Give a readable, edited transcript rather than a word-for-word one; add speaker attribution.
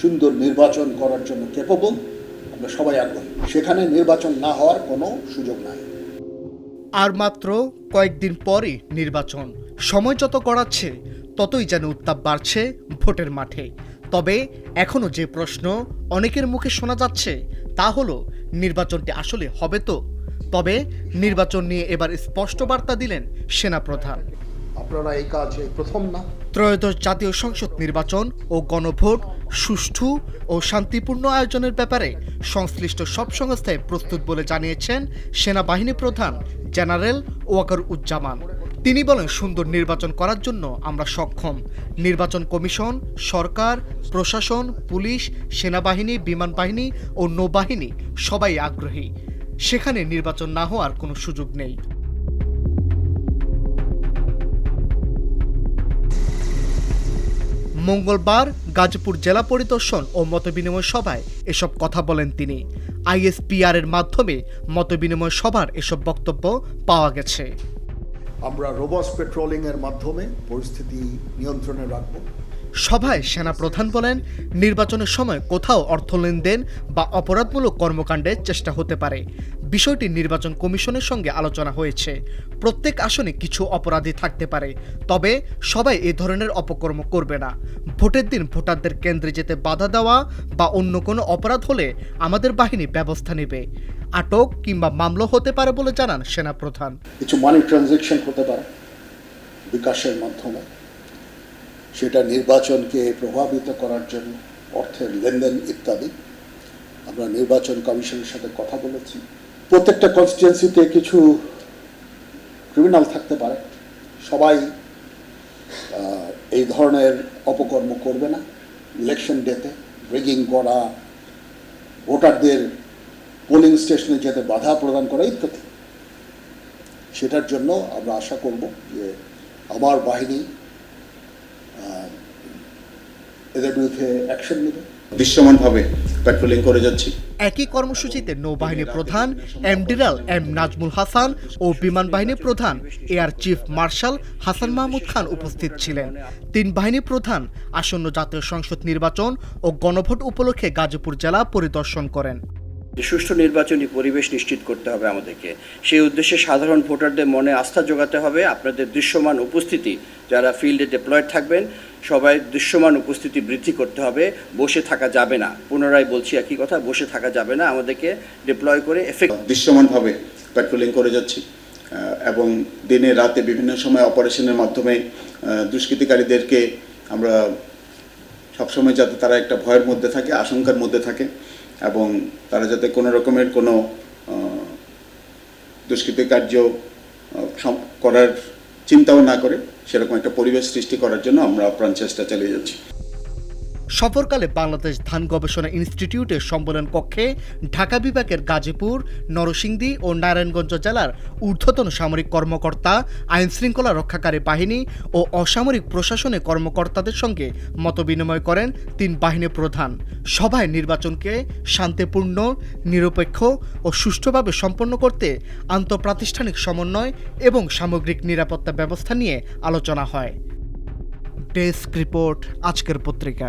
Speaker 1: সুন্দর নির্বাচন করার জন্য ক্যাপেবল, আমরা সবাই আগ্রহী। সেখানে নির্বাচন না হওয়ার কোনো সুযোগ নাই।
Speaker 2: আর মাত্র কয়েকদিন পরই নির্বাচন। সময় যত গড়াচ্ছে ততই যেন উত্তাপ বাড়ছে ভোটের মাঠে। তবে এখনও যে প্রশ্ন অনেকের মুখে শোনা যাচ্ছে তা হলো, নির্বাচনটি আসলে হবে তো? তবে নির্বাচন নিয়ে এবার স্পষ্ট বার্তা দিলেন সেনাপ্রধান।
Speaker 1: আপনারা এই কাজে প্রথম না।
Speaker 2: ত্রয়োদশ জাতীয় সংসদ নির্বাচন ও গণভোট সুষ্ঠু ও শান্তিপূর্ণ আয়োজনের ব্যাপারে সংশ্লিষ্ট সব সংস্থায় প্রস্তুত বলে জানিয়েছেন সেনাবাহিনী প্রধান জেনারেল ওয়াকারুজ্জামান। তিনি বলেন, সুন্দর নির্বাচন করার জন্য আমরা সক্ষম। নির্বাচন কমিশন, সরকার, প্রশাসন, পুলিশ, সেনাবাহিনী, বিমান বাহিনী ও নৌবাহিনী সবাই আগ্রহী। সেখানে নির্বাচন না হওয়ার কোনো সুযোগ নেই। মঙ্গলবার গাজীপুর জেলা পরিদর্শন ও মতবিনিময় সভায় এসব কথা বলেন তিনি। আইএসপিআর এর মাধ্যমে মতবিনিময় সভার এসব বক্তব্য পাওয়া গেছে।
Speaker 1: আমরা রোবস্ট পেট্রোলিং এর মাধ্যমে পরিস্থিতি নিয়ন্ত্রণে রাখব।
Speaker 2: সভায় সেনাপ্রধান বলেন, নির্বাচনের সময় কোথাও অর্থ লেনদেন বা অপরাধমূলক কর্মকাণ্ডের চেষ্টা হতে পারে। বিষয়টি নির্বাচন কমিশনের সঙ্গে আলোচনা হয়েছে। প্রত্যেক আসনে কিছু অপরাধী থাকতে পারে, তবে সবাই এ ধরনের অপকর্ম করবে না। ভোটের দিন ভোটারদের কেন্দ্রে যেতে বাধা দেওয়া বা অন্য কোনো অপরাধ হলে আমাদের বাহিনী ব্যবস্থা নেবে। আটক কিংবা মামলা হতে পারে বলে জানান সেনাপ্রধান।
Speaker 1: কিছু মানি ট্রানজাকশন হতে পারে বিকাশের মাধ্যমে, সেটা নির্বাচনকে প্রভাবিত করার জন্য, অর্থের লেনদেন ইত্যাদি। আমরা নির্বাচন কমিশনের সাথে কথা বলেছি। প্রত্যেকটা কনস্টিটুয়েন্সিতে কিছু ক্রিমিনাল থাকতে পারে, সবাই এই ধরনের অপকর্ম করবে না। ইলেকশন ডেতে রিগিং করা, ভোটারদের পোলিং স্টেশনে যেতে বাধা প্রদান করা ইত্যাদি। সেটার জন্য আমরা আশা করব যে আমার বাহিনী এদের বিরুদ্ধে অ্যাকশন নেবে।
Speaker 3: দৃশ্যমানভাবে পেট্রোলিং করে যাচ্ছি।
Speaker 2: একই কর্মসূচিতে নৌবাহিনী প্রধান এমডিরাল এম নাজমুল হাসান ও বিমান বাহিনী প্রধান air chief marshal Hasan Mahmud Khan উপস্থিত ছিলেন। তিন বাহিনী প্রধান আসন্ন জাতীয় সংসদ নির্বাচন ও গণভোট উপলক্ষে গাজীপুর জেলা পরিদর্শন করেন।
Speaker 4: সুষ্ঠু নির্বাচনী পরিবেশ নিশ্চিত করতে হবে আমাদেরকে। সেই উদ্দেশ্যে সাধারণ ভোটারদের মনে আস্থা জোগাতে হবে। আপনাদের দৃশ্যমান উপস্থিতি, যারা ফিল্ডে ডিপ্লয়েড থাকবেন, সবাই দৃশ্যমান উপস্থিতি বৃদ্ধি করতে হবে। বসে থাকা যাবে না। পুনরায় বলছি একই কথা, বসে থাকা যাবে না। আমাদেরকে ডিপ্লয় করে
Speaker 3: দৃশ্যমানভাবে পেট্রোলিং করে যাচ্ছি এবং দিনে রাতে বিভিন্ন সময় অপারেশনের মাধ্যমে দুষ্কৃতিকারীদেরকে আমরা সবসময় যাতে তারা একটা ভয়ের মধ্যে থাকে, আশঙ্কার মধ্যে থাকে এবং তারা যাতে কোনো রকমের কোনো দুষ্কৃতি কার্য করার চিন্তাও না করে, সেরকম একটা পরিবেশ সৃষ্টি করার জন্য আমরা আপ্রাণ চেষ্টা চালিয়ে যাচ্ছি।
Speaker 2: সফরকালে বাংলাদেশ ধান গবেষণা ইনস্টিটিউটের সম্মেলন কক্ষে ঢাকা বিভাগের গাজীপুর, নরসিংদী ও নারায়ণগঞ্জ জেলার ঊর্ধ্বতন সামরিক কর্মকর্তা, আইনশৃঙ্খলা রক্ষাকারী বাহিনী ও অসামরিক প্রশাসনের কর্মকর্তাদের সঙ্গে মতবিনিময় করেন তিন বাহিনী প্রধান। সভায় নির্বাচনকে শান্তিপূর্ণ, নিরপেক্ষ ও সুষ্ঠুভাবে সম্পন্ন করতে আন্তঃপ্রাতিষ্ঠানিক সমন্বয় এবং সামগ্রিক নিরাপত্তা ব্যবস্থা নিয়ে আলোচনা হয়। ডেস্ক রিপোর্ট, আজকের পত্রিকা।